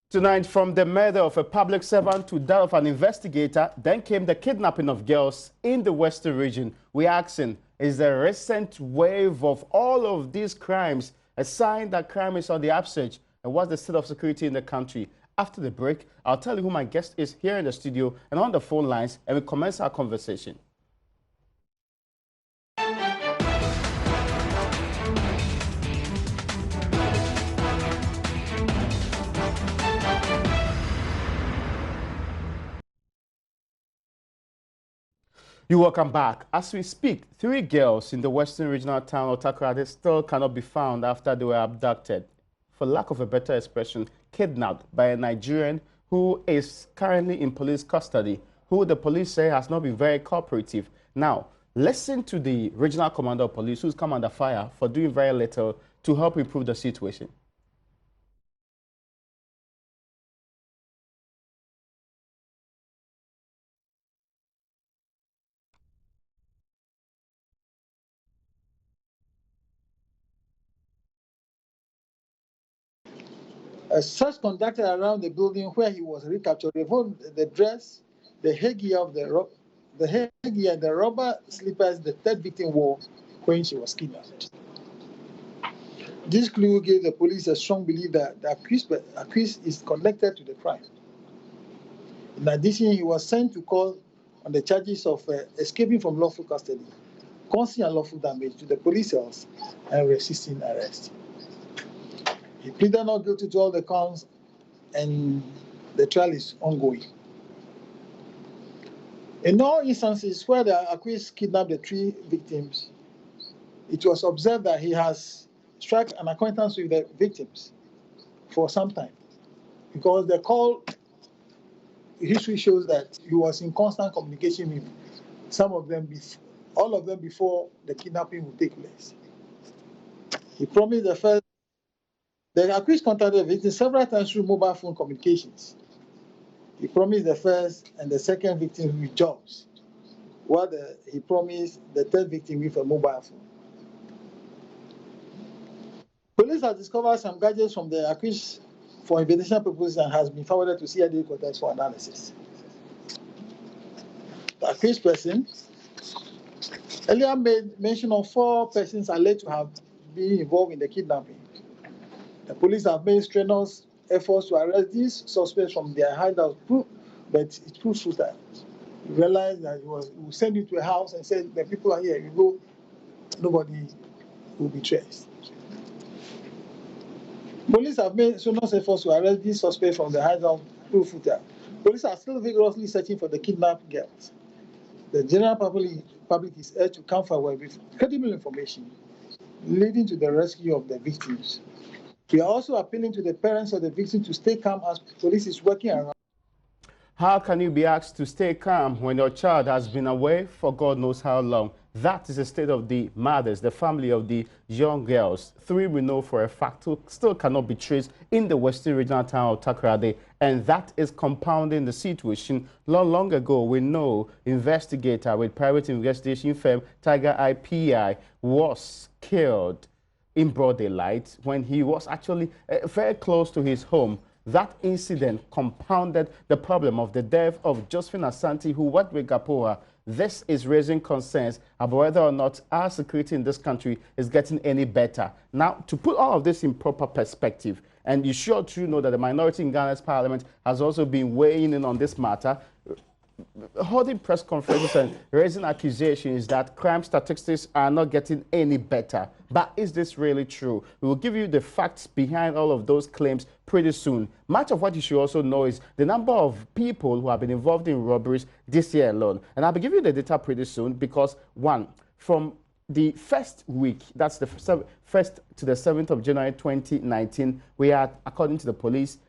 Tonight, from the murder of a public servant to that of an investigator, then came the kidnapping of girls in the Western region. We're asking, is the recent wave of all of these crimes a sign that crime is on the upsurge? And what's the state of security in the country? After the break, I'll tell you who my guest is here in the studio and on the phone lines, and we commence our conversation. You welcome back. As we speak, 3 girls in the western regional town of Takoradi still cannot be found after they were abducted, for lack of a better expression, kidnapped by a Nigerian who is currently in police custody, who the police say has not been very cooperative. Now, listen to the regional commander of police who's come under fire for doing very little to help improve the situation. A search conducted around the building where he was recaptured. They found the dress, the headgear of the rubber slippers the third victim wore when she was kidnapped. This clue gave the police a strong belief that the accused is connected to the crime. In addition, he was sent to court on the charges of escaping from lawful custody, causing unlawful damage to the police cells, and resisting arrest. He pleaded not guilty to all the counts, and the trial is ongoing. In all instances where the accused kidnapped the 3 victims, it was observed that he has struck an acquaintance with the victims for some time, because the call history shows that he was in constant communication with some of them, all of them, before the kidnapping would take place. He promised the accused contacted the victim several times through mobile phone communications. He promised the first and the second victim with jobs, while he promised the third victim with a mobile phone. Police have discovered some gadgets from the accused for investigation purposes and has been forwarded to CID headquarters for analysis. The accused person earlier made mention of 4 persons alleged to have been involved in the kidnapping. The police have made strenuous efforts to arrest these suspects from their hideout, but it proved futile. We realized that we send you to a house and said, the people are here, you go, nobody will be traced. Police have made strenuous efforts to arrest these suspects from the hideout, proved futile. Police are still vigorously searching for the kidnapped girls. The general public is urged to come forward with credible information leading to the rescue of the victims. We are also appealing to the parents of the victims to stay calm as police is working around. How can you be asked to stay calm when your child has been away for God knows how long? That is the state of the mothers, the family of the young girls. 3 we know for a fact who still cannot be traced in the western regional town of Takoradi, and that is compounding the situation. Long ago, we know investigator with private investigation firm Tiger IPI was killed in broad daylight when he was actually very close to his home. That incident compounded the problem of the death of Josephine Asante, who worked with Gapoa. This is raising concerns about whether or not our security in this country is getting any better. Now, to put all of this in proper perspective, and you sure too know that the minority in Ghana's parliament has also been weighing in on this matter, holding press conferences and raising accusations that crime statistics are not getting any better. But is this really true? We will give you the facts behind all of those claims pretty soon. Much of what you should also know is the number of people who have been involved in robberies this year alone. And I'll be giving you the data pretty soon because, one, from the first week, that's the 1st to the 7th of January 2019, we had, according to the police,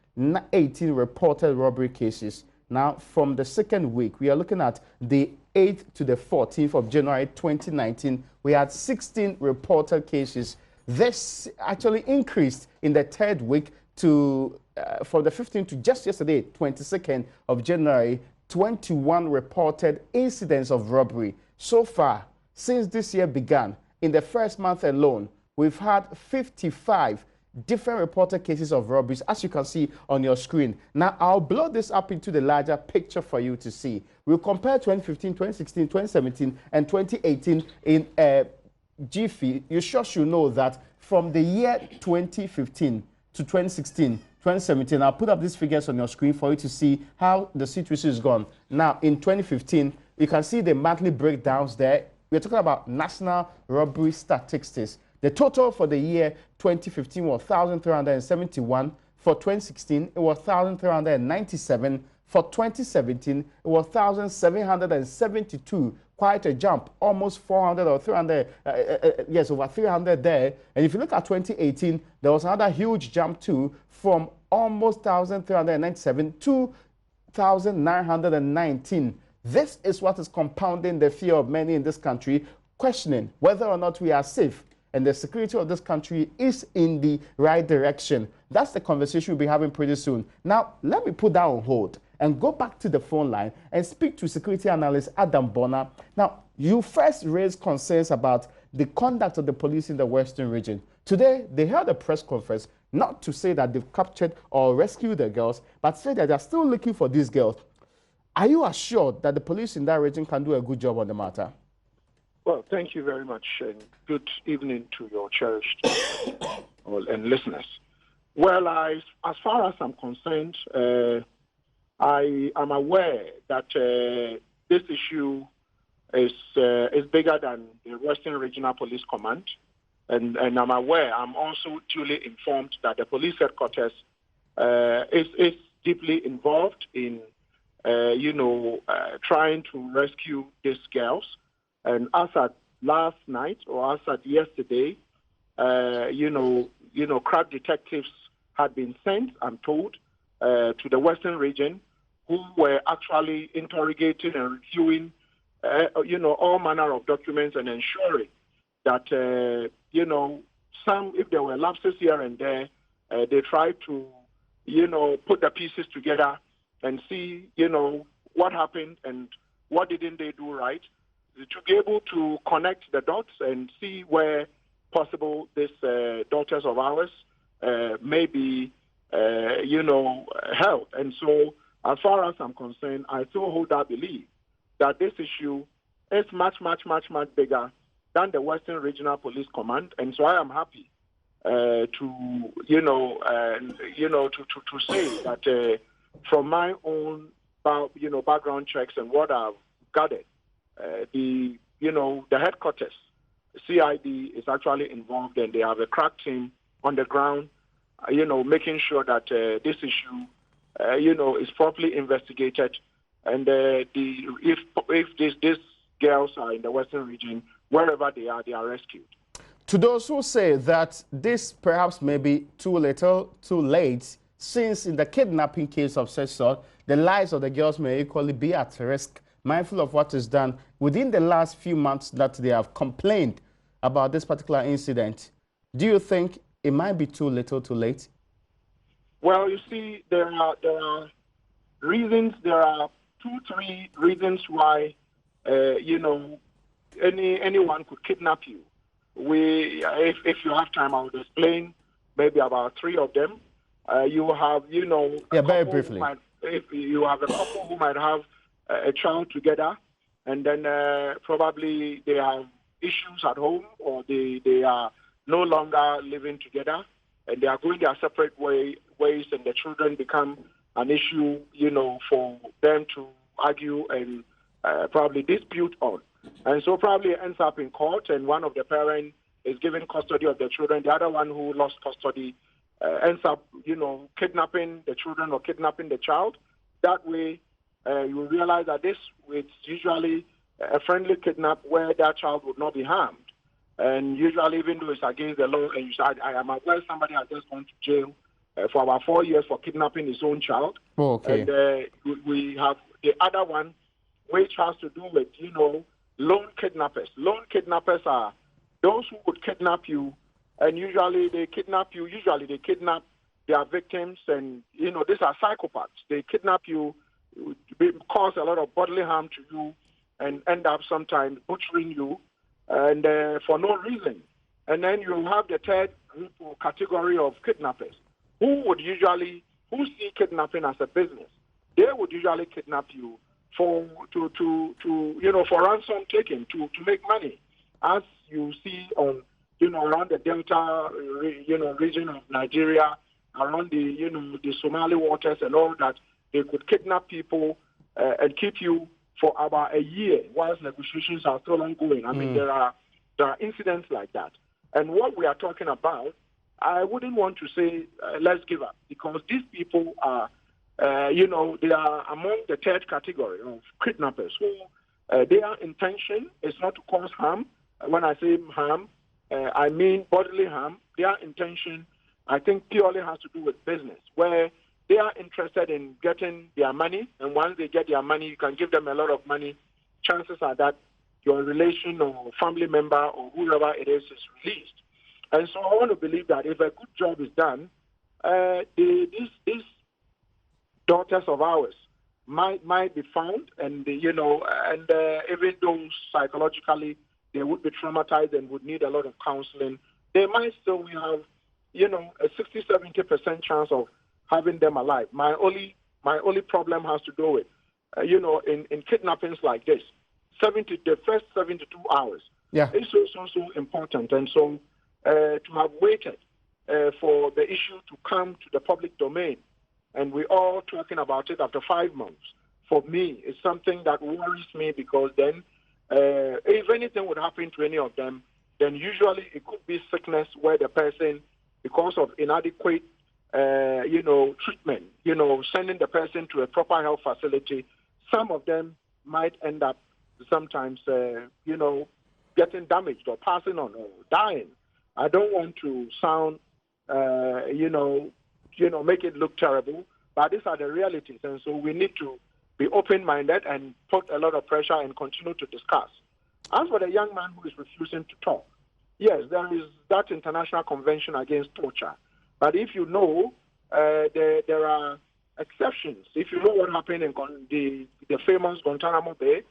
18 reported robbery cases. Now, from the second week, we are looking at the 8th to the 14th of January 2019. We had 16 reported cases. This actually increased in the 3rd week to, from the 15th to just yesterday, 22nd of January, 21 reported incidents of robbery. So far, since this year began, in the first month alone, we've had 55 different reported cases of robberies, as you can see on your screen. Now, I'll blow this up into the larger picture for you to see. We'll compare 2015, 2016, 2017, and 2018 in Jiffy. You sure should know that from the year 2015 to 2016, 2017, I'll put up these figures on your screen for you to see how the situation is gone. Now, in 2015, you can see the monthly breakdowns there. We're talking about national robbery statistics. The total for the year 2015 was 1,371. For 2016, it was 1,397. For 2017, it was 1,772. Quite a jump, almost 400 or 300, yes, over 300 there. And if you look at 2018, there was another huge jump too, from almost 1,397 to 1,919. This is what is compounding the fear of many in this country, questioning whether or not we are safe and the security of this country is in the right direction. That's the conversation we'll be having pretty soon. Now, let me put that on hold and go back to the phone line and speak to security analyst Adam Bonner. Now, you first raised concerns about the conduct of the police in the Western region. Today, they held a press conference not to say that they've captured or rescued the girls, but say that they're still looking for these girls. Are you assured that the police in that region can do a good job on the matter? Well, thank you very much, and good evening to your cherished and listeners. Well, as far as I'm concerned, I am aware that this issue is bigger than the Western Regional Police Command, and I'm aware. I'm also duly informed that the police headquarters is deeply involved in, trying to rescue these girls. And as at last night or as at yesterday, crack detectives had been sent, I'm told, to the Western region, who were actually interrogating and reviewing, all manner of documents and ensuring that, if there were lapses here and there, they tried to, put the pieces together and see, what happened and what didn't they do right, to be able to connect the dots and see where possible these daughters of ours may be, held. And so, as far as I'm concerned, I still hold that belief that this issue is much, much, much, much bigger than the Western Regional Police Command. And so I am happy to say that from my own, background checks and what I've gathered, the headquarters, CID, is actually involved, and they have a crack team on the ground, making sure that this issue, is properly investigated, and if these girls are in the Western region, wherever they are rescued. To those who say that this perhaps may be too little, too late, since in the kidnapping case of such sort, the lives of the girls may equally be at risk, mindful of what is done within the last few months that they have complained about this particular incident, do you think it might be too little, too late? Well, you see, there are reasons. There are 2-3 reasons why anyone could kidnap you. If you have time, I will explain maybe about 3 of them. You have, very briefly. If you have a couple who might have a child together, and then probably they have issues at home, or they are no longer living together, and they are going their separate ways, and the children become an issue, for them to argue and probably dispute on. And so probably it ends up in court, and one of the parents is given custody of the children. The other one who lost custody ends up, kidnapping the children or kidnapping the child. That way, you realize that it's usually a friendly kidnap where that child would not be harmed. And usually, even though it's against the law, and you say, I am aware somebody has just gone to jail for about 4 years for kidnapping his own child. Oh, okay. And we have the other one, which has to do with, loan kidnappers. Loan kidnappers are those who would kidnap you, and usually they kidnap their victims, and, these are psychopaths. They kidnap you, cause a lot of bodily harm to you, and end up sometimes butchering you, and for no reason. And then you have the third group or category of kidnappers who see kidnapping as a business. They would usually kidnap you for ransom taking to make money, as you see on around the Delta region of Nigeria, around the Somali waters and all that. They could kidnap people and keep you for about a year whilst negotiations are still ongoing. I mean, there are incidents like that. And what we are talking about, I wouldn't want to say let's give up, because these people are, they are among the third category of kidnappers who their intention is not to cause harm. When I say harm, I mean bodily harm. Their intention, I think, purely has to do with business, where they are interested in getting their money, and once they get their money, you can give them a lot of money. Chances are that your relation or family member or whoever it is released. And so I want to believe that if a good job is done, these daughters of ours might be found, and even though psychologically they would be traumatized and would need a lot of counseling, they might still have a 60-70% chance of having them alive. My only problem has to do with in kidnappings like this, the first 72 hours is so important. And so to have waited for the issue to come to the public domain, and we're all talking about it after 5 months, for me, it's something that worries me, because then if anything would happen to any of them, then usually it could be sickness where the person, because of inadequate treatment, sending the person to a proper health facility, some of them might end up sometimes, getting damaged or passing on or dying. I don't want to sound, make it look terrible, but these are the realities. And so we need to be open-minded and put a lot of pressure and continue to discuss. As for the young man who is refusing to talk, yes, there is that International Convention Against Torture. But if you know, there are exceptions. If you know what happened in the famous Guantanamo Bay,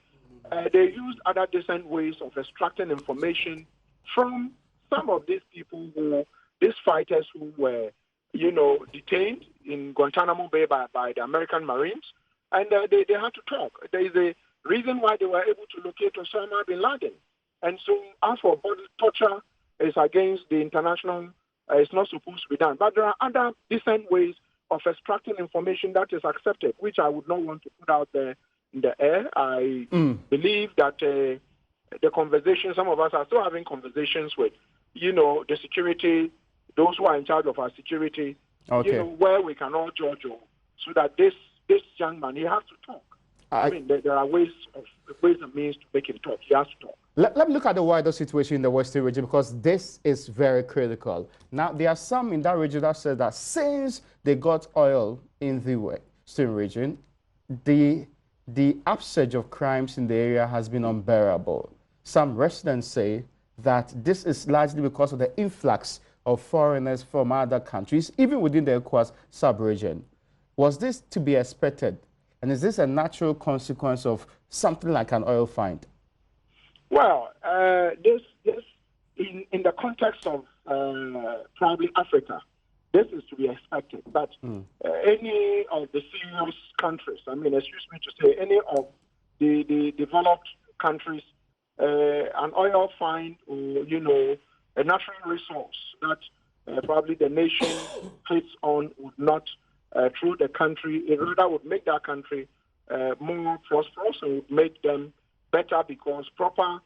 they used other decent ways of extracting information from some of these people, these fighters who were, detained in Guantanamo Bay by the American Marines, and they had to talk. There is a reason why they were able to locate Osama bin Laden. And so, as for body torture, is against the international. It's not supposed to be done. But there are other decent ways of extracting information that is accepted, which I would not want to put out there in the air. I believe that the conversation, some of us are still having conversations with, the security, those who are in charge of our security, where we can all judge, so that this young man, he has to talk. I mean, there are ways and means to make him talk. He has to talk. Let me look at the wider situation in the Western region, because this is very critical. Now, there are some in that region that said that since they got oil in the Western region, the upsurge of crimes in the area has been unbearable. Some residents say that this is largely because of the influx of foreigners from other countries, even within the ECOWAS sub-region. Was this to be expected? And is this a natural consequence of something like an oil find? Well, this in the context of probably Africa, this is to be expected. But any of the serious countries, excuse me to say, any of the developed countries, an oil find or, a natural resource that probably the nation hits on would not through the country, it rather would make that country more prosperous and would make them better, because proper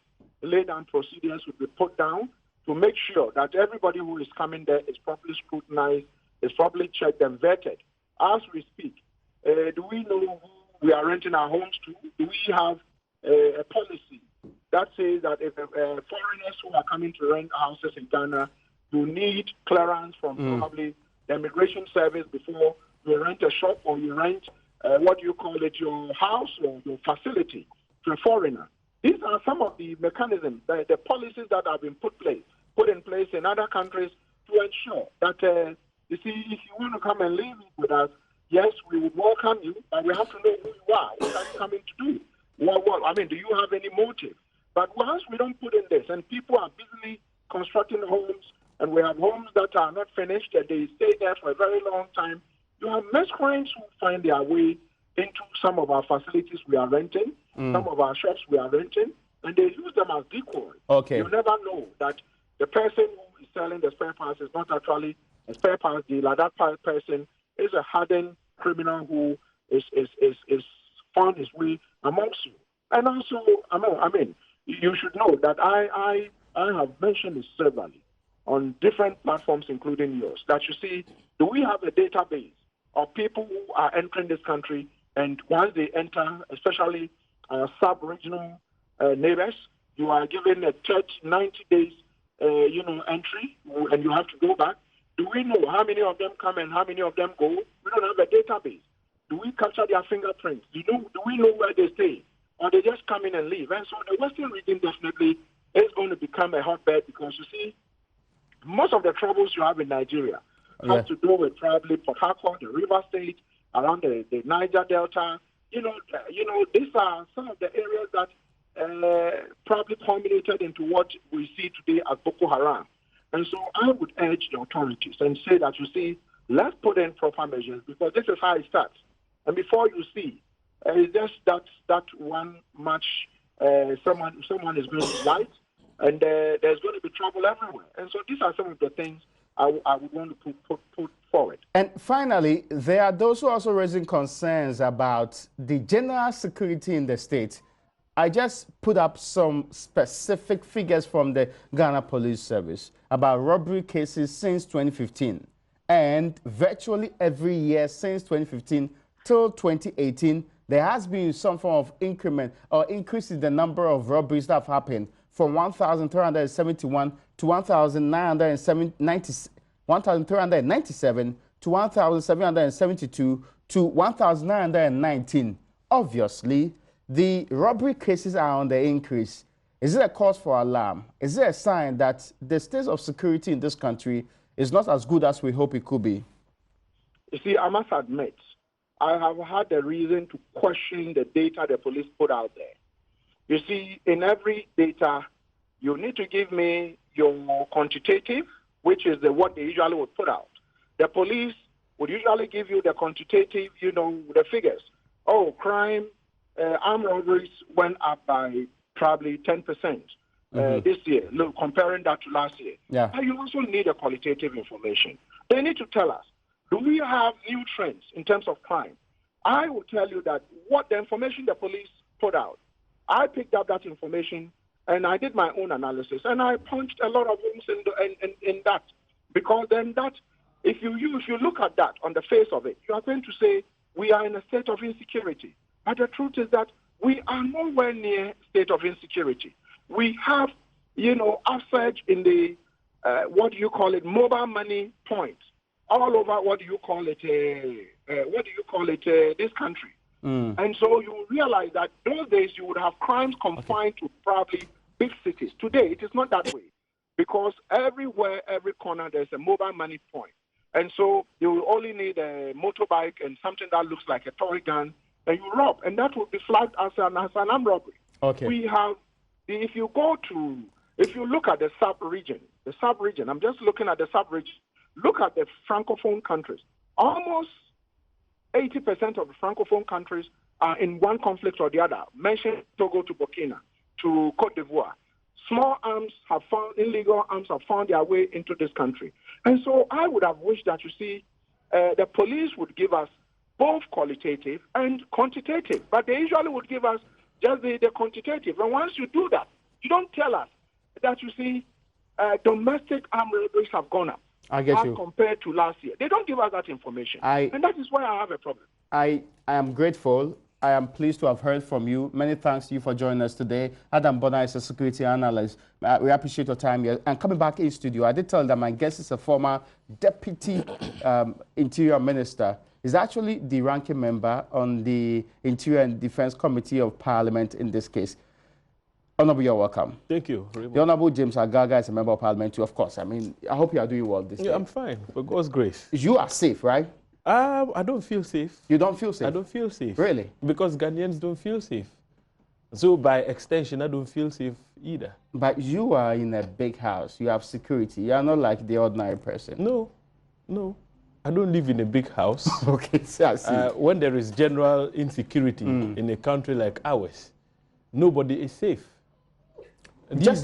laid-down procedures would be put down to make sure that everybody who is coming there is properly scrutinized, is properly checked and vetted. As we speak, do we know who we are renting our homes to? Do we have a policy that says that if foreigners who are coming to rent houses in Ghana, you need clearance from probably the immigration service before you rent a shop or you rent, your house or your facility to a foreigner? These are some of the mechanisms, the policies that have been put in place in other countries to ensure that, if you want to come and live with us, yes, we would welcome you, but we have to know who you are. What are you coming to do? Do you have any motive? But once we don't put in this, and people are busily constructing homes, and we have homes that are not finished, and they stay there for a very long time. You have miscreants who find their way into some of our facilities we are renting, some of our shops we are renting, and they use them as decoy. Okay. You never know that the person who is selling the spare parts is not actually a spare parts dealer. That person is a hardened criminal who is found his way amongst you. And also, I mean, you should know that I have mentioned this severally on different platforms, including yours, that you see, do we have a database of people who are entering this country, and once they enter, especially sub-regional neighbors, you are given a 90 days, entry, and you have to go back. Do we know how many of them come and how many of them go? We don't have a database. Do we capture their fingerprints? Do we know where they stay? Or they just come in and leave? And so the Western region definitely is going to become a hotbed, because you see, most of the troubles you have in Nigeria have to do with probably Port Harcourt, the River State, around the Niger Delta. These are some of the areas that probably culminated into what we see today as Boko Haram. And so I would urge the authorities and say that, you see, let's put in proper measures, because this is how it starts. And before you see, it's just that one match, someone is going to light, and there's going to be trouble everywhere. And so these are some of the things I would want to put forward. And finally, there are those who are also raising concerns about the general security in the state. I just put up some specific figures from the Ghana Police Service about robbery cases since 2015. And virtually every year since 2015 till 2018, there has been some form of increment or increase in the number of robberies that have happened from 1,371 to 1,397 to 1,772 to 1,919. Obviously, the robbery cases are on the increase. Is it a cause for alarm? Is it a sign that the state of security in this country is not as good as we hope it could be? You see, I must admit, I have had a reason to question the data the police put out there. You see, in every data, you need to give me your quantitative, which is what they usually would put out. The police would usually give you the quantitative, the figures. Oh, crime, armed robberies went up by probably 10% this year, comparing that to last year. Yeah. But you also need a qualitative information. They need to tell us, do we have new trends in terms of crime? I will tell you that what the information the police put out, I picked up that information and I did my own analysis, and I punched a lot of holes in that. Because then if you look at that on the face of it, you are going to say we are in a state of insecurity. But the truth is that we are nowhere near state of insecurity. We have, upsurge in the, mobile money points all over, this country. And so you realize that those days you would have crimes confined to probably big cities. Today, it is not that way, because everywhere, every corner, there's a mobile money point. And so you will only need a motorbike and something that looks like a toy gun, and you rob, and that will be flagged as an armed robbery. Okay. We have, if you look at the sub-region, I'm just looking at the sub-region, look at the Francophone countries. Almost 80% of the Francophone countries are in one conflict or the other. Mention Togo to Burkina, to Cote d'Ivoire. Illegal arms have found their way into this country. And so I would have wished that, the police would give us both qualitative and quantitative, but they usually would give us just the quantitative. And once you do that, you don't tell us that, domestic armed robberies have gone up. I get you. Compared to last year. They don't give us that information. And that is why I have a problem. I am grateful. I am pleased to have heard from you. Many thanks to you for joining us today. Adam Bona is a security analyst. We appreciate your time here. And coming back in studio, I did tell that my guest is a former deputy interior minister. He's actually the ranking member on the Interior and Defense Committee of Parliament in this case. Honorable, you're welcome. Thank you. The Honorable James Agaga is a member of Parliament too, of course. I mean, I hope you are doing well this day. I'm fine, for God's grace. You are safe, right? I don't feel safe. You don't feel safe? I don't feel safe. Really? Because Ghanaians don't feel safe. So by extension, I don't feel safe either. But you are in a big house. You have security. You are not like the ordinary person. No. I don't live in a big house. Okay, so I see. When there is general insecurity in a country like ours, nobody is safe. These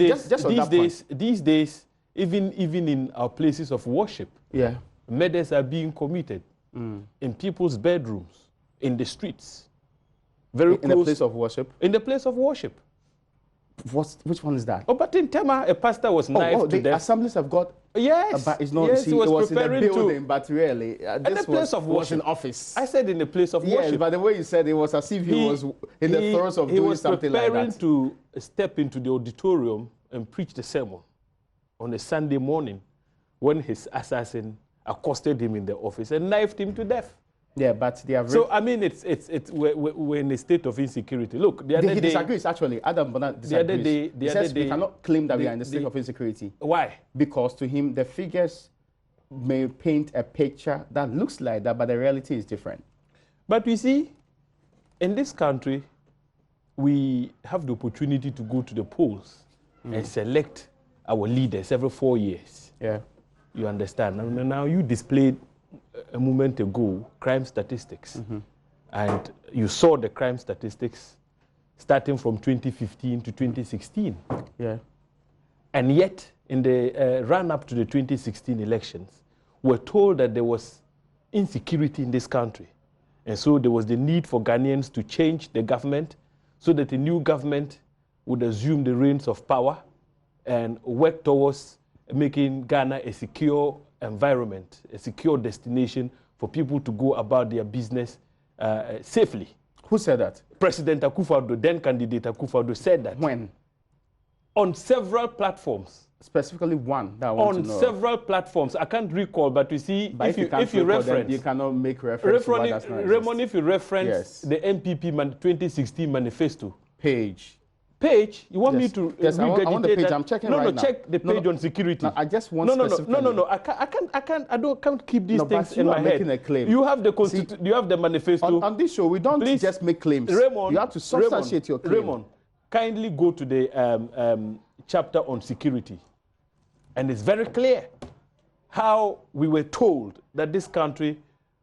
days, even in our places of worship, murders are being committed in people's bedrooms, in the streets. Very in the place of worship? In the place of worship. Which one is that? Oh, but in Tema, a pastor was knifed to the death. assemblies have got... Yes. But it's not, yes, see, it was in the building, but really, this was in office. I said in the place of worship. Yes, but the way you said it was as if he was in the throes of doing something like that. He was preparing to step into the auditorium and preach the sermon on a Sunday morning when his assassin accosted him in the office and knifed him to death. Yeah, but they have... So, I mean, we're in a state of insecurity. Look, the other day... He disagrees, actually. Adam Bonat disagrees. He says we cannot claim that we are in a state of insecurity. Why? Because to him, the figures may paint a picture that looks like that, but the reality is different. But you see, in this country, we have the opportunity to go to the polls and select our leaders every 4 years. Yeah. You understand? Now you displayed a moment ago crime statistics, and you saw the crime statistics starting from 2015 to 2016. Yeah. And yet, in the run-up to the 2016 elections, we're told that there was insecurity in this country. And so there was the need for Ghanaians to change the government so that a new government would assume the reins of power and work towards making Ghana a secure environment, a secure destination for people to go about their business safely. Who said that? President Akufo-Addo, then candidate Akufo-Addo, said that. When? On several platforms. Specifically one that I want to know. On several platforms. I can't recall, but you see, if you reference... You cannot make reference to what does not exist. Raymond, if you reference the NPP 2016 manifesto. Page, you want me to yes, I want the page. I'm checking right now. No, check the page on security. No, I just want No. I can't keep these things in my head. Making a claim. You have the you have the manifesto. On this show, we don't just make claims. Raymond, you have to substantiate your claim. Raymond, kindly go to the chapter on security, and it's very clear how we were told that this country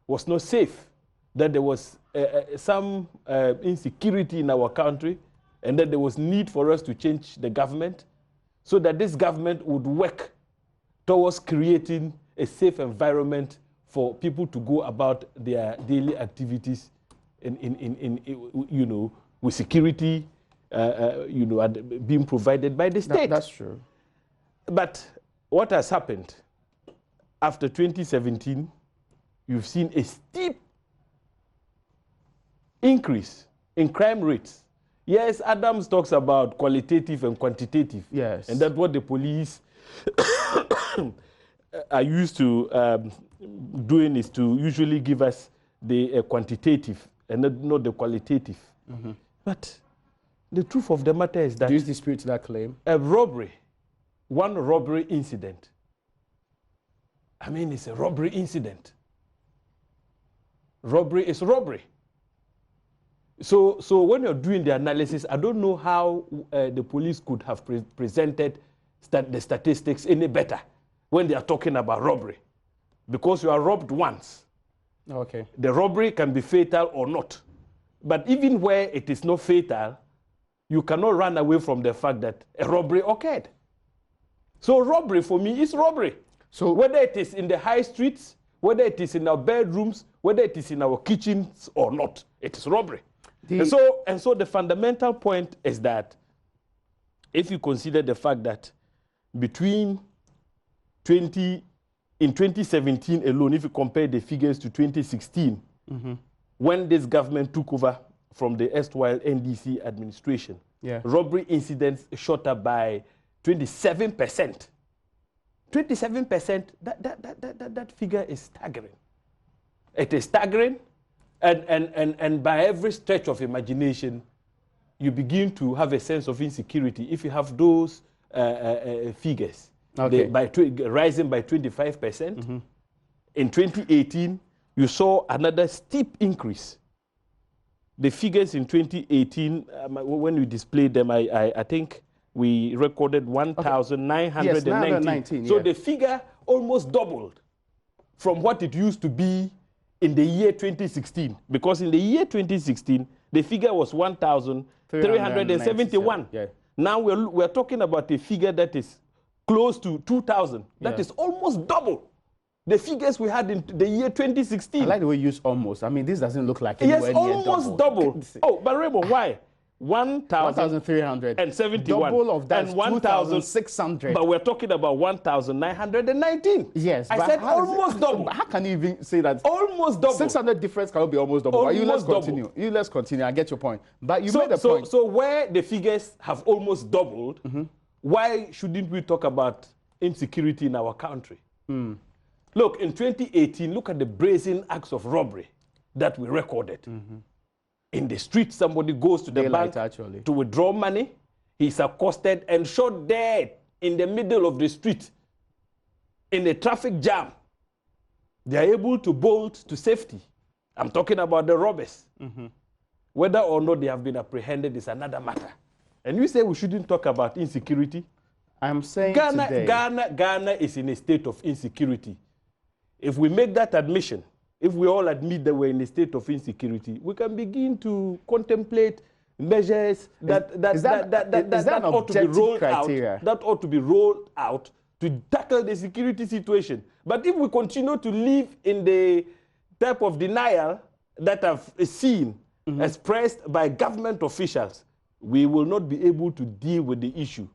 was not safe, that there was some insecurity in our country, and that there was need for us to change the government so that this government would work towards creating a safe environment for people to go about their daily activities in with security, being provided by the state. That's true. But what has happened after 2017, you've seen a steep increase in crime rates. Yes, Adams talks about qualitative and quantitative. Yes. And that's what the police are used to doing, is to usually give us the quantitative and not the qualitative. But the truth of the matter is that... Do you dispute that claim? A robbery, one robbery incident. I mean, it's a robbery incident. Robbery is robbery. So when you're doing the analysis, I don't know how the police could have presented the statistics any better when they are talking about robbery. Because you are robbed once. Okay. The robbery can be fatal or not. But even where it is not fatal, you cannot run away from the fact that a robbery occurred. So robbery for me is robbery. So whether it is in the high streets, whether it is in our bedrooms, whether it is in our kitchens or not, it is robbery. And so the fundamental point is that if you consider the fact that in 2017 alone, if you compare the figures to 2016, when this government took over from the erstwhile NDC administration, robbery incidents shot up by 27%. 27%, that figure is staggering. It is staggering. And by every stretch of imagination, you begin to have a sense of insecurity if you have those figures. Okay. Rising by 25%. In 2018, you saw another steep increase the figures in 2018, when we displayed them, I think we recorded 1,919. Yes, 919, So yeah. the figure almost doubled from what it used to be in the year 2016. Because in the year 2016, the figure was 1,371. Yeah. Now we're talking about a figure that is close to 2,000. That is almost double the figures we had in the year 2016. I like the way you use almost. I mean, this doesn't look like anywhere near almost double. Oh, but Raymond, why? 1,371. Double of that, and 1,600. But we're talking about 1,919. Yes. I said almost double. How can you even say that? Almost double. 600 difference cannot be almost double. Almost let's double. continue. Let's continue. I get your point. But you made a point. So where the figures have almost doubled, why shouldn't we talk about insecurity in our country? Look, in 2018, look at the brazen acts of robbery that we recorded. In the street, somebody goes to the bank to withdraw money. He's accosted and shot dead in the middle of the street in a traffic jam. They are able to bolt to safety. I'm talking about the robbers. Whether or not they have been apprehended is another matter. And you say we shouldn't talk about insecurity? I'm saying Ghana is in a state of insecurity. If we make that admission, if we all admit that we're in a state of insecurity, we can begin to contemplate measures that ought to be rolled out. That ought to be rolled out to tackle the security situation. But if we continue to live in the type of denial that I've seen expressed by government officials, we will not be able to deal with the issue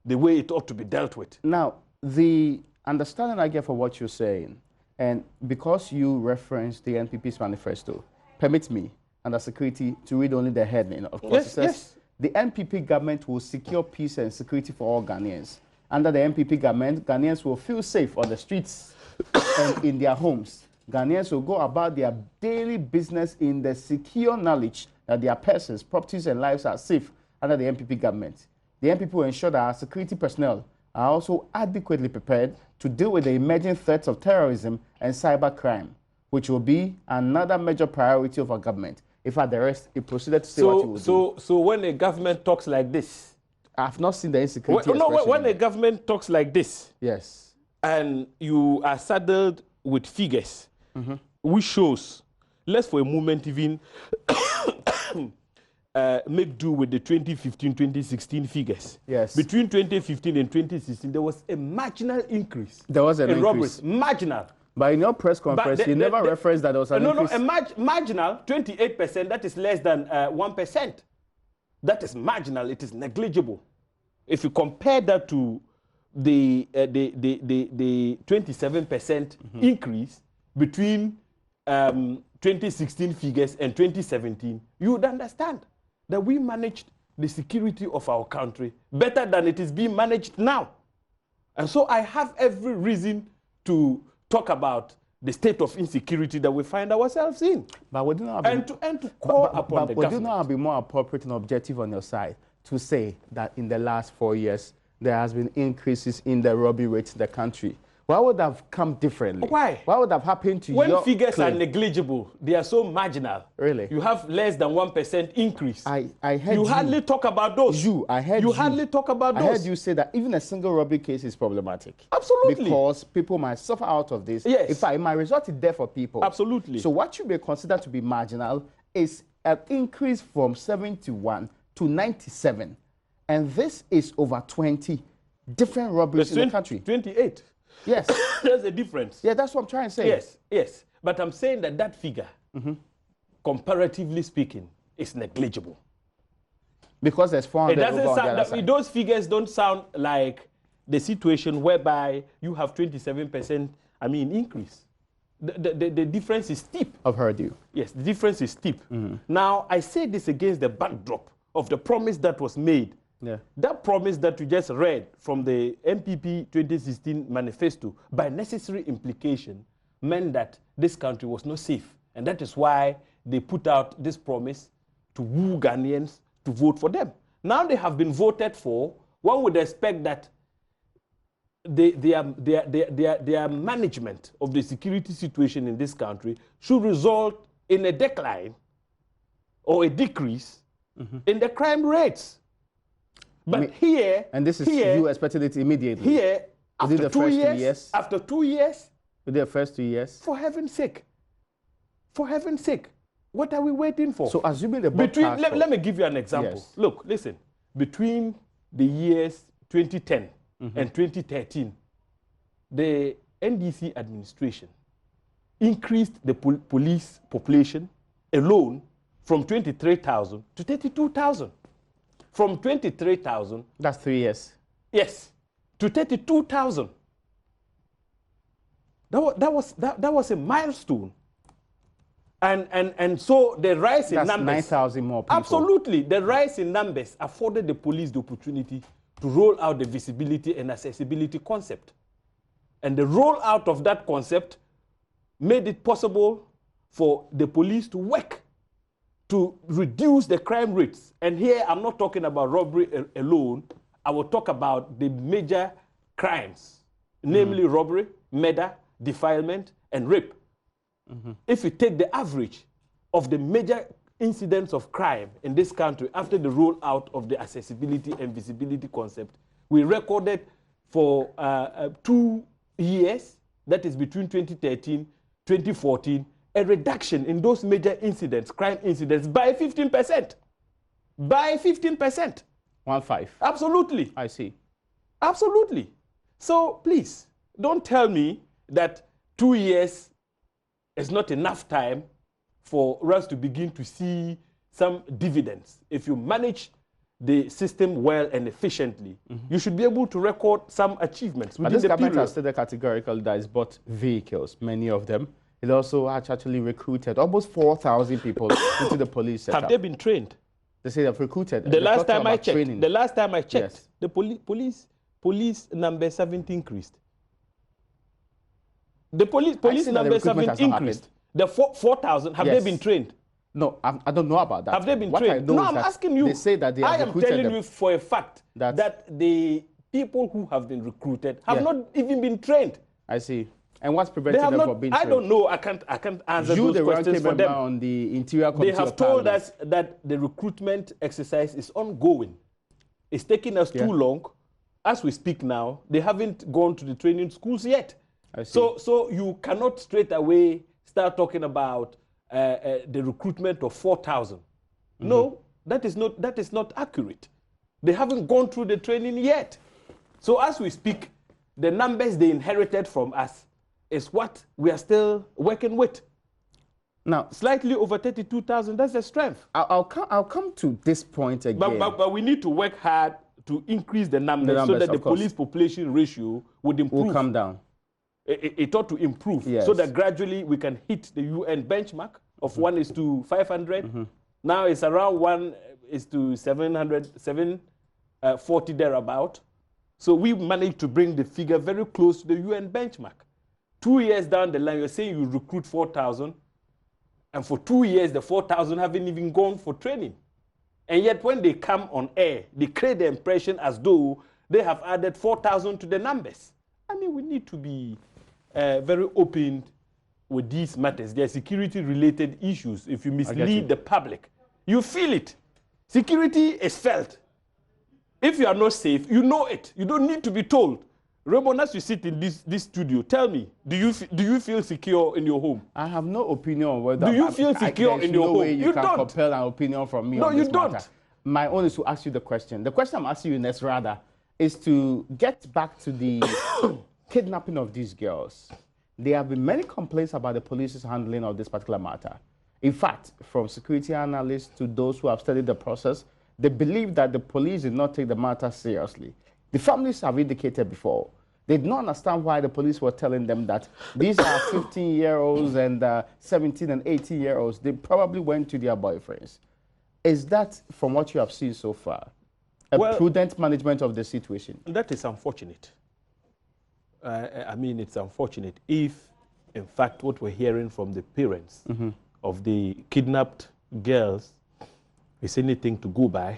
the way it ought to be dealt with. Now, the understanding I get for what you're saying, and because you referenced the NPP's manifesto, permit me, under security, to read only the heading. Of course, it says, the NPP government will secure peace and security for all Ghanaians. Under the NPP government, Ghanaians will feel safe on the streets and in their homes. Ghanaians will go about their daily business in the secure knowledge that their persons, properties, and lives are safe under the NPP government. The NPP will ensure that our security personnel are also adequately prepared to deal with the emerging threats of terrorism and cybercrime, which will be another major priority of our government. If at the rest, it proceeded to say what it would do. So when a government talks like this, I've not seen the insecurity. When a government talks like this, yes, and you are saddled with figures, which shows, let's for a moment even make do with the 2015-2016 figures. Yes. Between 2015 and 2016, there was a marginal increase. There was an increase. Robberies. Marginal. But in your press conference, you never referenced that there was an increase. Marginal, 28%, that is less than 1%. That is marginal, it is negligible. If you compare that to the 27% increase between 2016 figures and 2017, you would understand that we managed the security of our country better than it is being managed now. And so I have every reason to talk about the state of insecurity that we find ourselves in. But would you not to call upon the would government. you not be more appropriate and objective on your side to say that in the last 4 years, there has been increases in the robbery rate in the country? Why would that have come differently? Why? What would have happened to when your figures claim? are negligible, they are so marginal. Really? You have less than 1% increase. I heard you. Hardly talk about those. I heard you. You hardly talk about those. I heard you say that even a single robbery case is problematic. Absolutely. Because people might suffer out of this. Yes. In fact, it might result in death for people. Absolutely. So what you may consider to be marginal is an increase from 71 to 97. And this is over 20 different robberies in the country. 28. Yes. There's a difference. Yeah, that's what I'm trying to say. Yes. But I'm saying that that figure, comparatively speaking, is negligible. Because there's 400 it doesn't over sound on the other side. Those figures don't sound like the situation whereby you have 27%, increase. The difference is steep. I've heard you. Yes, the difference is steep. Now, I say this against the backdrop of the promise that was made. Yeah. That promise that you just read from the NPP 2016 manifesto, by necessary implication, meant that this country was not safe. And that is why they put out this promise to woo Ghanaians to vote for them. Now they have been voted for. One would expect that their management of the security situation in this country should result in a decline or a decrease in the crime rates. But here... And this is you expected it immediately? Here, after 2 years, after 2 years... Within the first 2 years? For heaven's sake. For heaven's sake. What are we waiting for? So assuming the... Let me give you an example. Yes. Look, listen. Between the years 2010 and 2013, the NDC administration increased the police population alone from 23,000 to 32,000. From 23,000... That's 3 years. Yes. To 32,000. That was a milestone. And so the rise in numbers... 9,000 more people. Absolutely. The rise in numbers afforded the police the opportunity to roll out the visibility and accessibility concept. And the rollout of that concept made it possible for the police to work to reduce the crime rates. And here I'm not talking about robbery alone. I will talk about the major crimes, namely robbery, murder, defilement, and rape. If you take the average of the major incidents of crime in this country after the rollout of the accessibility and visibility concept, we recorded for 2 years, that is between 2013, 2014, a reduction in those major incidents, crime incidents, by 15%. By 15%. 1.5. Absolutely. I see. Absolutely. So please, don't tell me that 2 years is not enough time for us to begin to see some dividends. If you manage the system well and efficiently, you should be able to record some achievements within this the government period. has stated categorically that it's bought vehicles, many of them. It also has actually recruited almost 4,000 people into the police setup. Have they been trained? They say they've recruited. The last time I checked, yes, the police numbers haven't increased. The police numbers haven't increased. The 4,000, have they been trained? No, I don't know about that. Have they been trained? No, I'm asking you. They say that they have I am telling you for a fact that the people who have been recruited have not even been trained. I see. And what's preventing them from being trained? I don't know. I can't answer those questions for them. On the Interior Committee they have told us that the recruitment exercise is ongoing. It's taking us too long. As we speak now, they haven't gone to the training schools yet. I see. So you cannot straight away start talking about the recruitment of 4,000. No, that is not accurate. They haven't gone through the training yet. So as we speak, the numbers they inherited from us is what we are still working with. Now, slightly over 32,000, that's the strength. I'll come to this point again. But we need to work hard to increase the numbers so that the police population ratio would improve. Will come down. It ought to improve so that gradually we can hit the UN benchmark of 1:500. Now it's around 1:700, 740 thereabout. So we managed to bring the figure very close to the UN benchmark. 2 years down the line, you're saying you recruit 4,000, and for 2 years, the 4,000 haven't even gone for training. And yet when they come on air, they create the impression as though they have added 4,000 to the numbers. I mean, we need to be very open with these matters. There are security-related issues. If you mislead the public, you feel it. Security is felt. If you are not safe, you know it. You don't need to be told. Raymond, as you sit in this studio, tell me, do you feel secure in your home? I have no opinion on whether... Do you feel secure in your home? Way you can't compel an opinion from me on this matter. No, you don't. My own is to ask you the question. The question I'm asking you next, rather, is to get back to the kidnapping of these girls. There have been many complaints about the police's handling of this particular matter. In fact, from security analysts to those who have studied the process, they believe that the police did not take the matter seriously. The families have indicated before. They did not understand why the police were telling them that these are 15-year-olds and 17 and 18-year-olds. They probably went to their boyfriends. Is that, from what you have seen so far, a prudent management of the situation? That is unfortunate. I mean, it's unfortunate if, in fact, what we're hearing from the parents of the kidnapped girls is anything to go by.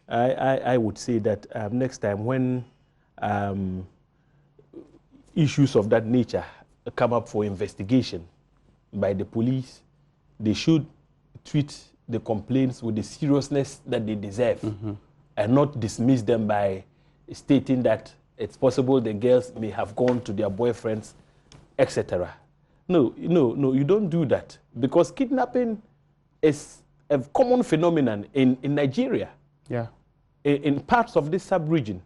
I would say that next time when issues of that nature come up for investigation by the police, they should treat the complaints with the seriousness that they deserve, and not dismiss them by stating that it's possible the girls may have gone to their boyfriends, etc. No, you don't do that, because kidnapping is a common phenomenon in Nigeria, in parts of this sub-region.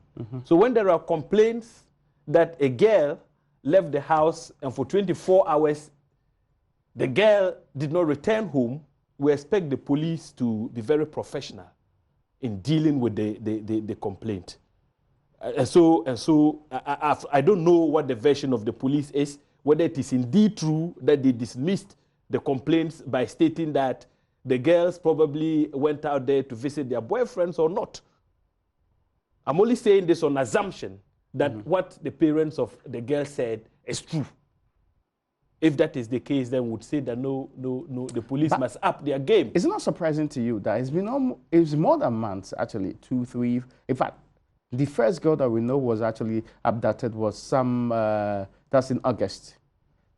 So when there are complaints that a girl left the house and for 24 hours the girl did not return home, we expect the police to be very professional in dealing with the complaint. And so I don't know what the version of the police is, whether it is indeed true that they dismissed the complaints by stating that the girls probably went out there to visit their boyfriends or not. I'm only saying this on assumption that what the parents of the girl said is true. If that is the case, then we would say that no, the police must up their game. It's not surprising to you that it's more than months, actually, 2, 3. In fact, the first girl that we know was actually abducted was that's in August.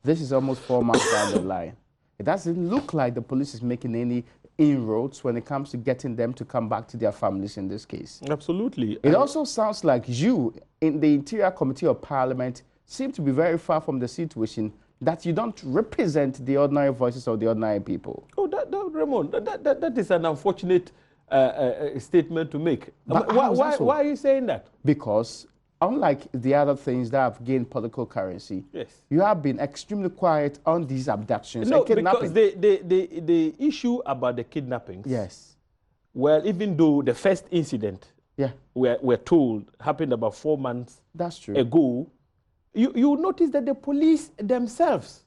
This is almost 4 months down the line. It doesn't look like the police is making any inroads when it comes to getting them to come back to their families in this case. Absolutely. It also sounds like you, in the Interior Committee of Parliament, seem to be very far from the situation, that you don't represent the ordinary voices of the ordinary people. Oh, Ramon, that is an unfortunate statement to make. Why are you saying that? Because unlike the other things that have gained political currency, you have been extremely quiet on these abductions and kidnapping. Because the issue about the kidnappings, well, even though the first incident, we're told, happened about 4 months ago, you notice that the police themselves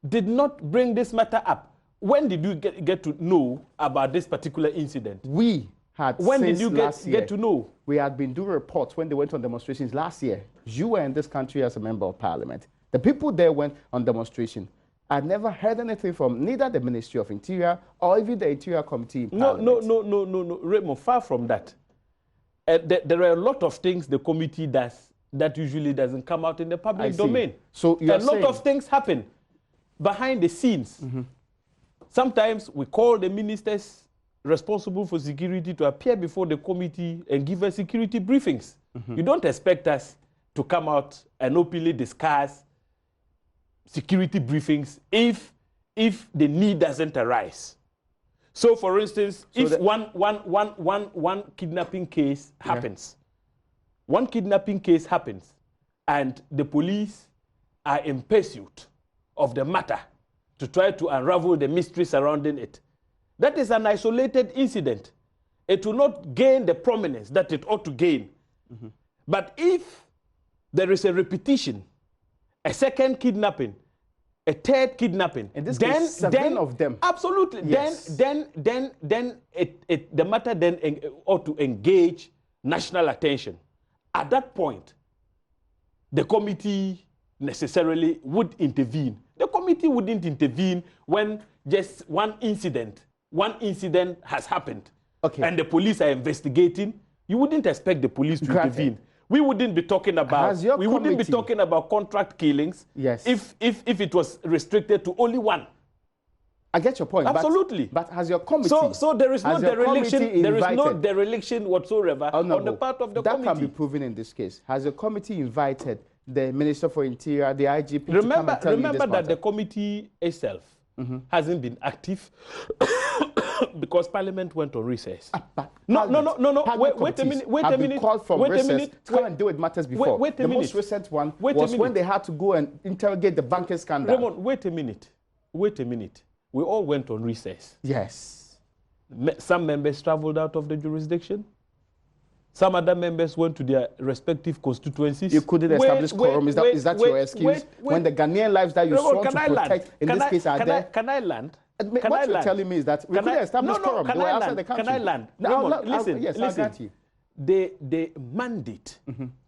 did not bring this matter up. When did you get to know about this particular incident? We had When did you get to know? We had been doing reports when they went on demonstrations last year. You were in this country as a member of Parliament. The people there went on demonstration. I never heard anything from neither the Ministry of Interior or even the Interior Committee in Parliament. No, Raymond, far from that. There are a lot of things the committee does that usually doesn't come out in the public domain. So a lot of things happen behind the scenes. Sometimes we call the ministers responsible for security to appear before the committee and give us security briefings. You don't expect us to come out and openly discuss security briefings if the need doesn't arise. So, for instance, if one kidnapping case happens, one kidnapping case happens, and the police are in pursuit of the matter to try to unravel the mystery surrounding it. That is an isolated incident. It will not gain the prominence that it ought to gain. But if there is a repetition, a second kidnapping, a third kidnapping, in this case, 7 of them. Absolutely. Yes. Then the matter then ought to engage national attention. At that point, the committee necessarily would intervene. The committee wouldn't intervene when just one incident has happened, and the police are investigating. You wouldn't expect the police to intervene. We wouldn't be talking about contract killings if it was restricted to only one. I get your point. Absolutely. But has your committee... So there is no dereliction. There is no dereliction whatsoever on the part of the committee. That can be proven in this case. Has the committee invited the Minister for Interior, the IGP, to come and tell you this matter? Remember that the committee itself hasn't been active because Parliament went on recess. No. Wait a minute. Called from recess to come and do it matters before. The most recent one was when they had to go and interrogate the banking scandal. Raymond, wait a minute. We all went on recess. Yes. Some members traveled out of the jurisdiction. Some other members went to their respective constituencies. You couldn't establish quorum. Is that your excuse? When the Ghanaian lives that you sought to protect, in this case, are there? Can I land? What you're telling me is that we couldn't establish quorum. Can I land? Listen. Yes, I got you. The mandate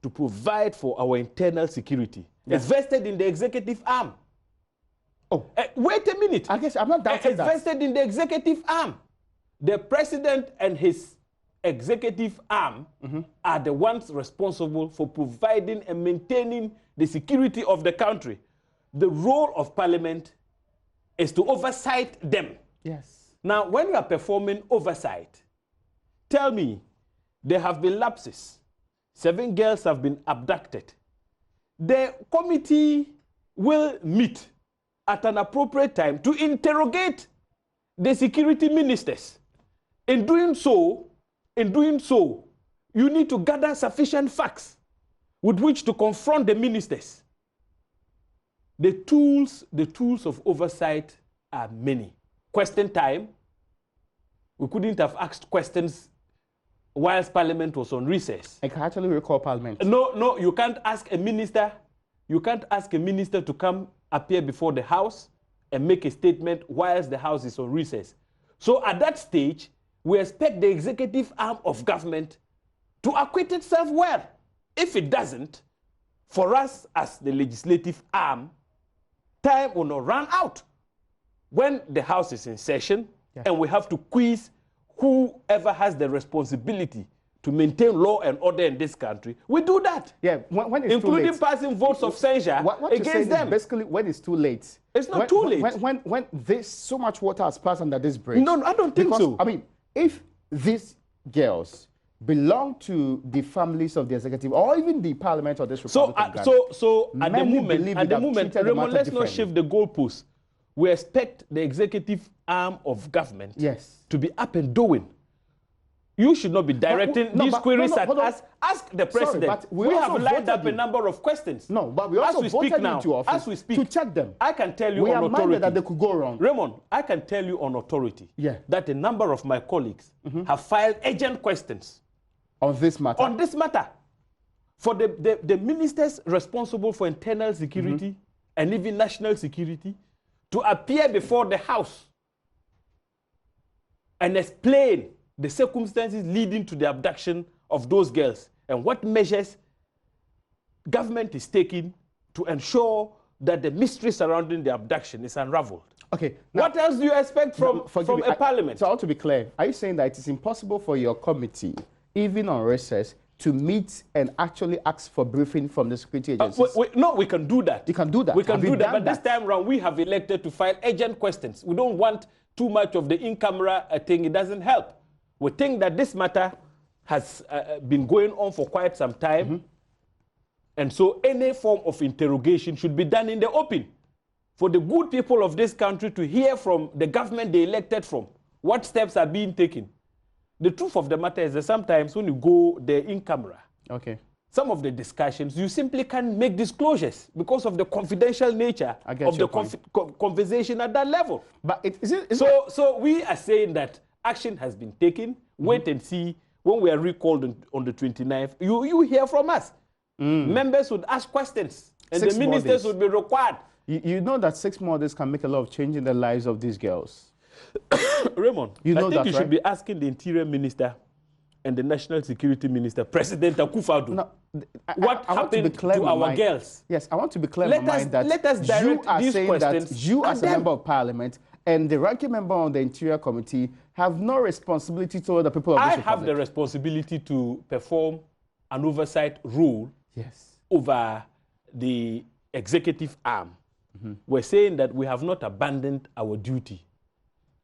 to provide for our internal security is vested in the executive arm. Wait a minute. I guess I'm not doubting that. It's vested in the executive arm. The president and his executive arm are the ones responsible for providing and maintaining the security of the country. The role of Parliament is to oversight them. Yes. Now, when you are performing oversight, tell me, there have been lapses. 7 girls have been abducted. The committee will meet at an appropriate time to interrogate the security ministers. In doing so, you need to gather sufficient facts with which to confront the ministers. The tools of oversight are many. Question time. We couldn't have asked questions whilst Parliament was on recess. I can actually recall Parliament. No, you can't ask a minister. You can't ask a minister to come appear before the House and make a statement whilst the House is on recess. So at that stage, we expect the executive arm of government to acquit itself well. If it doesn't, for us as the legislative arm, time will not run out. When the House is in session, and we have to quiz whoever has the responsibility to maintain law and order in this country, we do that. Yeah, when it's including too late, passing votes of censure against them. Basically, when it's too late. It's not too late. When this so much water has passed under this bridge. No, I don't think so. I mean, if these girls belong to the families of the executive or even the parliament of this republic, so at the moment, Raymond, let's not shift the goalposts. We expect the executive arm of government to be up and doing. You should not be directing these queries at us. Ask the president. Sorry, but we have lined up a number of questions. No, but we also voted into office as we speak, to check them. I can tell you on authority. We are minded that they could go wrong. Raymond, I can tell you on authority that a number of my colleagues have filed urgent questions on this matter. On this matter. For the ministers responsible for internal security and even national security to appear before the House and explain the circumstances leading to the abduction of those girls and what measures government is taking to ensure that the mystery surrounding the abduction is unraveled. Okay. Now, what else do you expect from a parliament? So I want to be clear. Are you saying that it is impossible for your committee, even on recess, to meet and actually ask for briefing from the security agencies? No, we can do that. You can do that. We can do that. But this time around, we have elected to file urgent questions. We don't want too much of the in-camera thing. It doesn't help. We think that this matter has been going on for quite some time. And so any form of interrogation should be done in the open for the good people of this country to hear from the government they elected from what steps are being taken. The truth of the matter is that sometimes when you go there in camera, some of the discussions, you simply can't make disclosures because of the confidential nature of the conversation at that level. But so we are saying that action has been taken. Wait and see. When we are recalled on the 29th, you hear from us. Members would ask questions, and the ministers would be required. You know that 6 more days can make a lot of change in the lives of these girls. Raymond, I think you should be asking the Interior Minister and the National Security Minister, President Akufo-Addo, what happened to our girls. Yes, I want to be clear in my mind that let us direct you are these saying questions that you as a member of Parliament and the ranking member on the Interior Committee have no responsibility toward the people of this republic. I have the responsibility to perform an oversight role over the executive arm. We're saying that we have not abandoned our duty.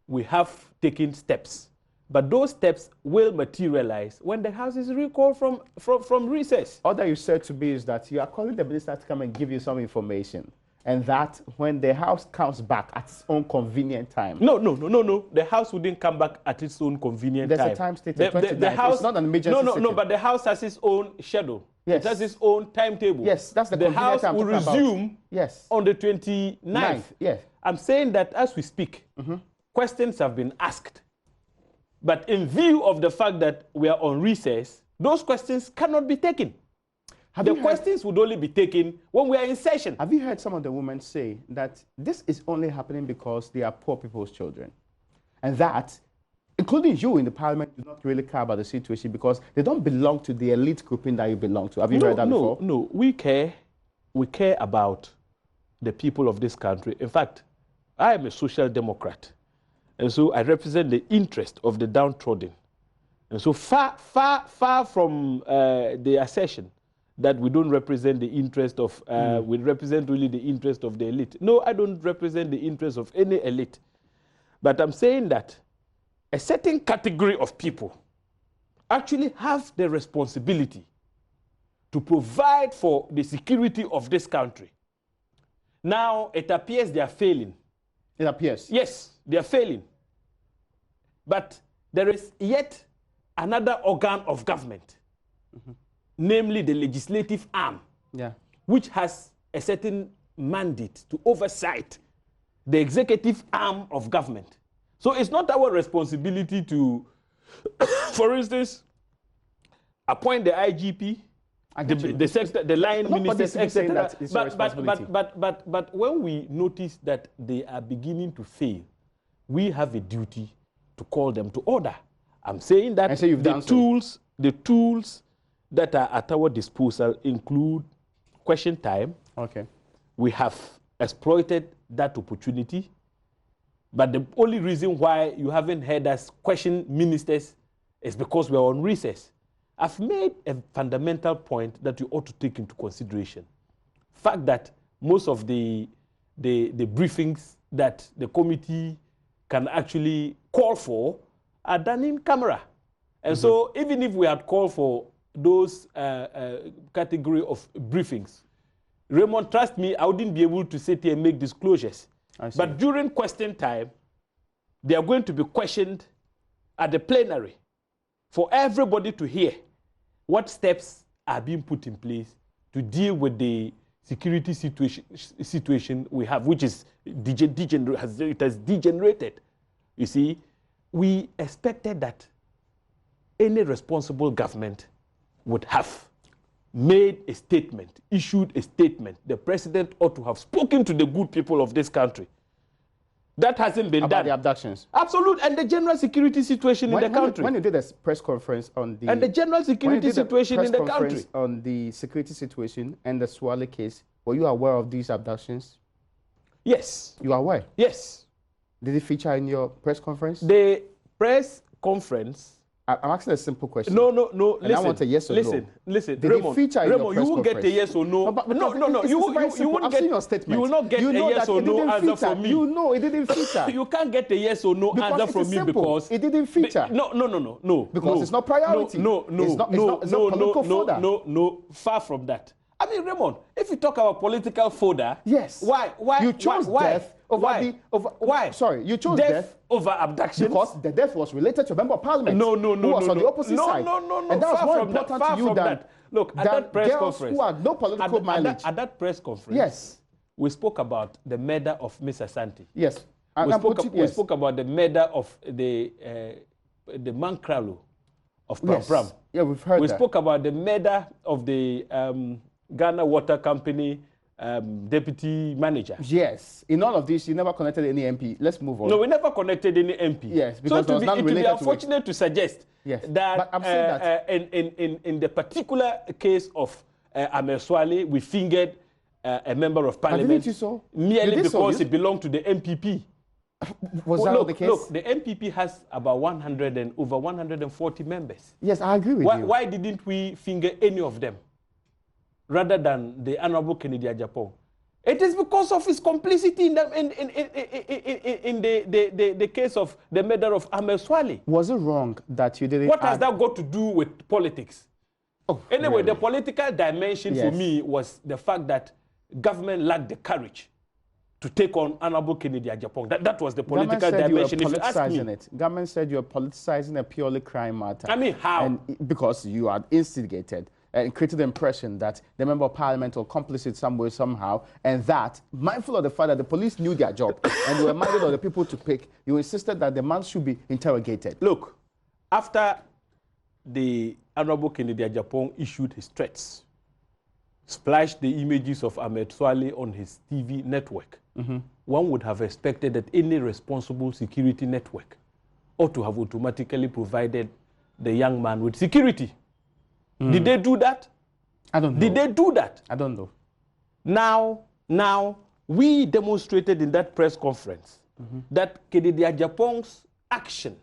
We have taken steps. But those steps will materialize when the House is recalled from recess. All that you said to me is that you are calling the minister to come and give you some information. And that when the House comes back at its own convenient time. No. The House wouldn't come back at its own convenient time. There's a time stated, 29th. House, it's not an emergency No, but the House has its own schedule. Yes. It has its own timetable. Yes, that's the House will resume on the 29th. Yes. I'm saying that as we speak, questions have been asked. But in view of the fact that we are on recess, those questions cannot be taken. The questions would only be taken when we are in session. Have you heard some of the women say that this is only happening because they are poor people's children? And that, including you in the parliament, do not really care about the situation because they don't belong to the elite grouping that you belong to. Have you heard that before? No, we care. We care about the people of this country. In fact, I am a social democrat. And so I represent the interest of the downtrodden. And so far from the assertion that we don't represent the interest of, we represent really the interest of the elite. No, I don't represent the interest of any elite. But I'm saying that a certain category of people actually have the responsibility to provide for the security of this country. Now, it appears they are failing. It appears? Yes, they are failing. But there is yet another organ of government, namely the legislative arm, which has a certain mandate to oversight the executive arm of government. So it's not our responsibility to, for instance, appoint the IGP, the line ministers, etc. But when we notice that they are beginning to fail, we have a duty to call them to order. I'm saying that the tools that are at our disposal include question time. Okay. We have exploited that opportunity. But the only reason why you haven't heard us question ministers is because we are on recess. I've made a fundamental point that you ought to take into consideration. Fact that most of the briefings that the committee can actually call for are done in camera. And so even if we had called for those category of briefings, Raymond, trust me, I wouldn't be able to sit here and make disclosures. But during question time, they are going to be questioned at the plenary for everybody to hear what steps are being put in place to deal with the security situation we have, which is it has degenerated. You see, we expected that any responsible government would have made a statement, issued a statement. The president ought to have spoken to the good people of this country. That hasn't been done. About the abductions? Absolutely, and the general security situation in the country. When you did a press conference on the... And the general security situation in the country. On the security situation and the Swale case, were you aware of these abductions? Yes. You are aware? Yes. Did it feature in your press conference? The press conference... I'm asking a simple question. No. And listen. I want a yes or no. Listen. Did it feature in your press you won't get a yes or no. No. You won't get your statement. You will not get a yes or no answer from me. You know it didn't feature. You can't get a yes or no answer from me because it didn't feature. No. Because it's not priority. No. It's not political fodder. No. Far from that. I mean, Raymond, if you talk about political fodder, yes. Why? You chose death over why? Sorry, you chose death over abduction because the death was related to a member of parliament. No. Who was on the opposite side. No. And that was more important to you than look at that press girls conference. Who had no political mileage. At that press conference, yes, we spoke about the murder of Miss Asante. Yes, we spoke about the murder of the Mankralo of Pram. Yeah, we've heard We spoke about the murder of the Ghana Water Company deputy manager. Yes. In all of this, you never connected any MP. Let's move on. No, we never connected any MP. Yes, because so it would be unfortunate to suggest that, I'm saying that in the particular case of Ahmed Swale, we fingered a member of parliament didn't you so? merely because it belonged to the MPP. Was that the case? Look, the MPP has about over 140 members. Yes, I agree with you. Why didn't we finger any of them rather than the Honorable Kennedy Ajapong? It is because of his complicity in the case of the murder of Ahmed Swale. Was it wrong that you didn't... What has that got to do with politics? Oh, anyway, really? The political dimension for me was the fact that government lacked the courage to take on Honorable Kennedy Ajapong. That was the political dimension, if you ask me. Government said you were politicizing a purely crime matter. I mean, how? And because you had instigated and created the impression that the member of parliament was complicit some way, somehow, and that, mindful of the fact that the police knew their job and they were minded of the people to pick, you insisted that the man should be interrogated. Look, after the Honorable Kennedy Ajapong issued his threats, splashed the images of Ahmed Swale on his TV network, one would have expected that any responsible security network ought to have automatically provided the young man with security. Did they do that? I don't know. Did they do that? I don't know. Now, we demonstrated in that press conference that Kennedy Ajapong's action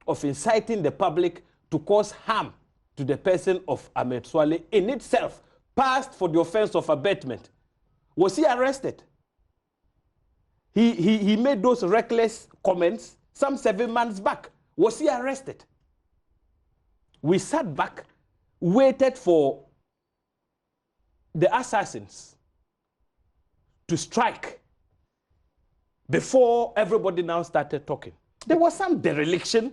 of inciting the public to cause harm to the person of Ahmed Swale in itself passed for the offense of abetment. Was he arrested? He made those reckless comments some 7 months back Was he arrested? We sat back, waited for the assassins to strike before everybody now started talking. There was some dereliction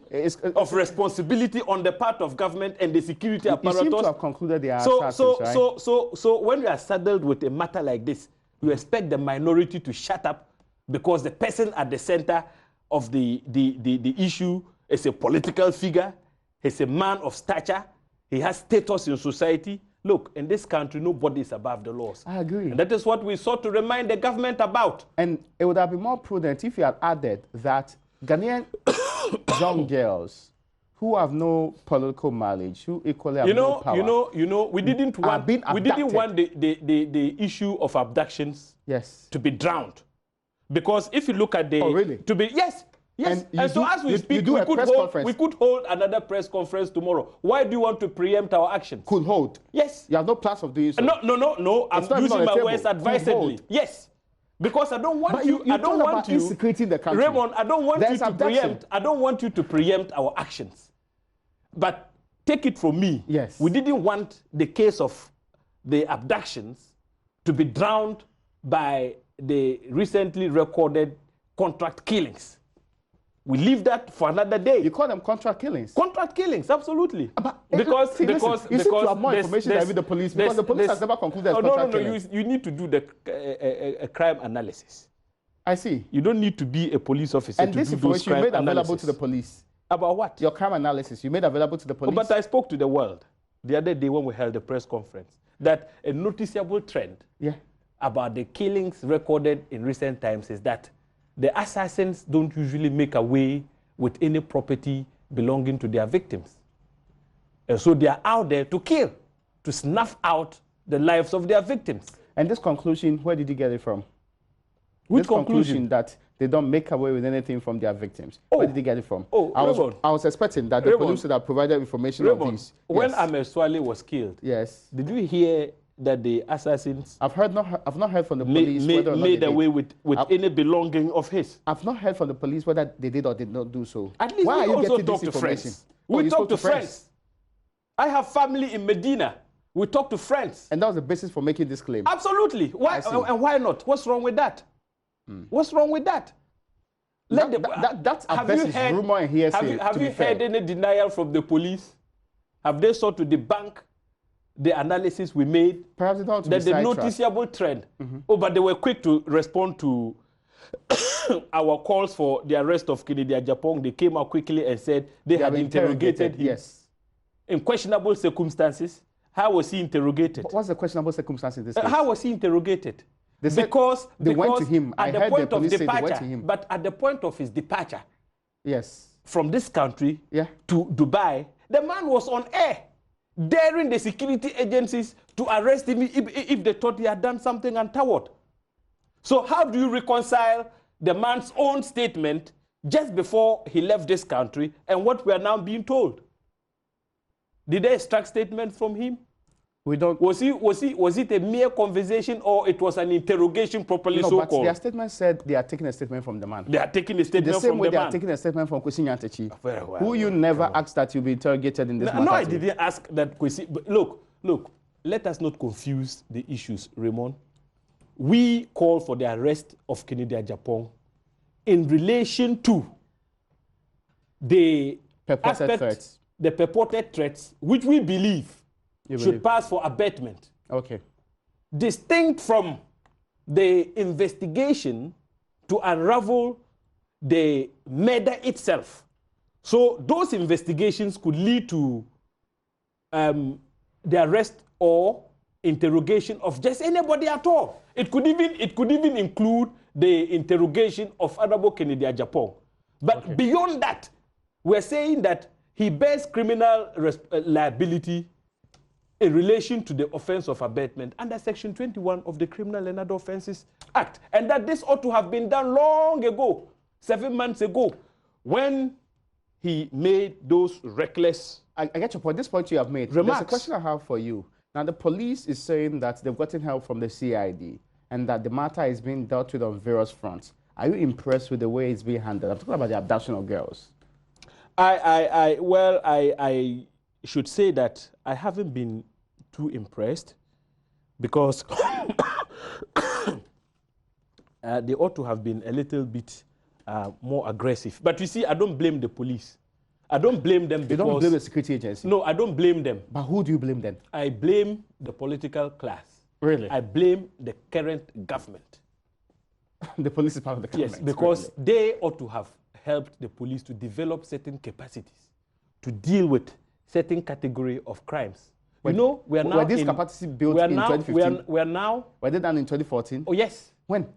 of responsibility on the part of government and the security apparatus. You seem to have concluded they are assassins, right? So when you are saddled with a matter like this, you expect the minority to shut up because the person at the center of the issue is a political figure, he's a man of stature, he has status in society. Look, in this country, nobody is above the laws. I agree. And that is what we sought to remind the government about. And it would have been more prudent if you had added that Ghanaian young girls who have no political mileage, who equally have no power. We didn't want the issue of abductions to be drowned. Because if you look at the... Oh, really? Yes. And so as we speak, we could hold another press conference tomorrow. Why do you want to preempt our actions? Could hold? Yes. You have no plans of doing so? No. I'm using my words advisedly. Yes. Because I don't want you. I don't want you. Insecurity in the country. Raymond, I don't want you to preempt. I don't want you to preempt our actions. But take it from me. Yes. We didn't want the case of the abductions to be drowned by the recently recorded contract killings. We leave that for another day. You call them contract killings? Contract killings, absolutely. Because you seem to have more information than the police, because the police has never concluded as contract killings. You need to do the crime analysis. I see. You don't need to be a police officer to do those crime analysis. And this information you made available to the police. About what? Your crime analysis, you made available to the police. But I spoke to the world the other day when we held a press conference that a noticeable trend about the killings recorded in recent times is that the assassins don't usually make away with any property belonging to their victims. And so they are out there to kill, to snuff out the lives of their victims. And this conclusion, where did you get it from? Which conclusion that they don't make away with anything from their victims? Where did you get it from? I was expecting that the police would have provided information on these. When Ahmed Swale was killed, did you hear that the assassins I've not heard from the police made away with any belonging of his? I've not heard from the police whether they did or did not do so. At least why we are you also getting talk this to information? friends. We talk to friends. I have family in Medina. We talk to friends. And that was the basis for making this claim? Absolutely. Why and why not? What's wrong with that? What's wrong with that? That's at best is rumor and hearsay. Have you heard any denial from the police? Have they sought to debunk the analysis we made? Perhaps they don't want to that the noticeable trend. But they were quick to respond to our calls for the arrest of Kennedy Agyapong. They came out quickly and said they had interrogated him. Yes. In questionable circumstances. How was he interrogated? What's the questionable circumstances in this case? How was he interrogated? Because they went to him. At the point of departure, but at the point of his departure, from this country to Dubai, the man was on air, daring the security agencies to arrest him if they thought he had done something untoward. So how do you reconcile the man's own statement just before he left this country and what we are now being told? Did they extract statements from him? We don't. Was it a mere conversation or it was an interrogation properly so-called? But their statement said they are taking a statement from the man. They are taking a statement from the man. The same way they are taking a statement from Kwesi Nyantakyi, who you never asked that you'll be interrogated in this matter. No, I didn't ask that Kwesi. But look, let us not confuse the issues, Raymond. We call for the arrest of Kennedy Agyapong in relation to the purported threats, which we believe should pass for abatement. Okay. Distinct from the investigation to unravel the murder itself. So those investigations could lead to the arrest or interrogation of just anybody at all. It could even include the interrogation of Honorable Kennedy Agyapong. But beyond that, we're saying that he bears criminal liability in relation to the offense of abatement under Section 21 of the Criminal and Other Offences Act. And that this ought to have been done long ago, 7 months ago, when he made those reckless I get your point. This point you have made. remarks. There's a question I have for you. Now, the police is saying that they've gotten help from the CID and that the matter is being dealt with on various fronts. Are you impressed with the way it's being handled? I'm talking about the abduction of girls. I should say that I haven't been too impressed because they ought to have been a little bit more aggressive. But you see, I don't blame the police. I don't blame them because... You don't blame the security agency? No, I don't blame them. But who do you blame then? I blame the political class. Really? I blame the current government. The police is part of the government? Yes, because they ought to have helped the police to develop certain capacities to deal with certain category of crimes. You know, we are now... Were these capacities built in 2015? We are now... Were they done in 2014? Oh, yes. When?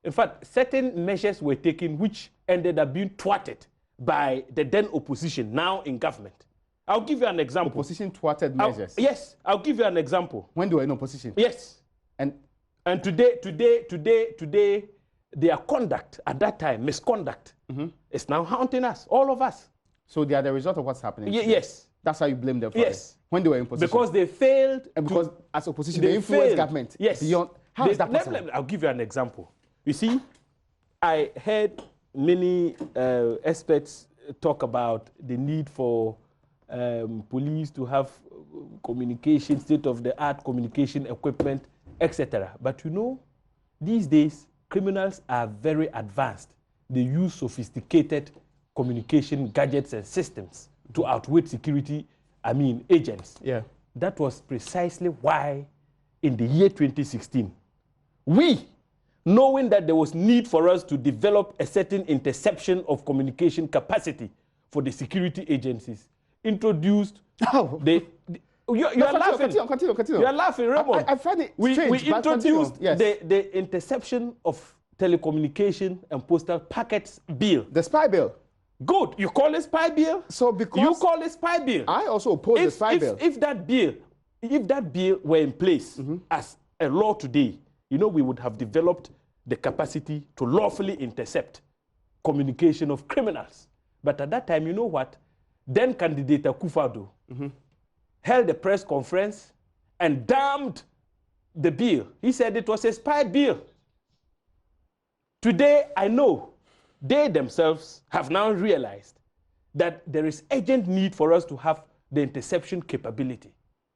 In fact, certain measures were taken which ended up being thwarted by the then opposition, now in government. I'll give you an example. Opposition thwarted measures? Yes, I'll give you an example. When they were in opposition? Yes. And today, their conduct at that time, misconduct, is now haunting us, all of us. So they are the result of what's happening? Yes. That's how you blame them for it? When they were in position? Because they failed. And because as opposition, they influenced government? Yes. Beyond, how is that possible? I'll give you an example. You see, I heard many experts talk about the need for police to have communication, state-of-the-art communication equipment, etc. But you know, these days, criminals are very advanced. They use sophisticated communication gadgets and systems to outwit security, agents. Yeah. That was precisely why, in the year 2016, we, knowing that there was need for us to develop a certain interception of communication capacity for the security agencies, introduced you're laughing. Continue. You're laughing, Raymond. I find it strange. We introduced the interception of telecommunication and postal packets bill. The spy bill. Good. You call it spy bill? So because you call it spy bill. I also oppose the spy bill. If that bill were in place as a law today, you know, we would have developed the capacity to lawfully intercept communication of criminals. But at that time, you know what? Then candidate Akufo-Addo held a press conference and damned the bill. He said it was a spy bill. Today, I know they themselves have now realized that there is urgent need for us to have the interception capability.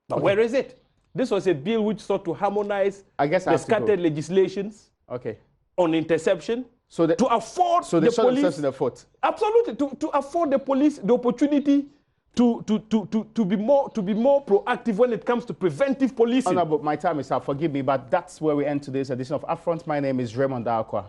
But where is it? This was a bill which sought to harmonize the scattered legislations on interception to afford the police in the foot. Absolutely, to afford the police the opportunity to be more proactive when it comes to preventive policing. Honorable, my time is up. Forgive me, but that's where we end today's edition of UPfront. My name is Raymond Daakwa.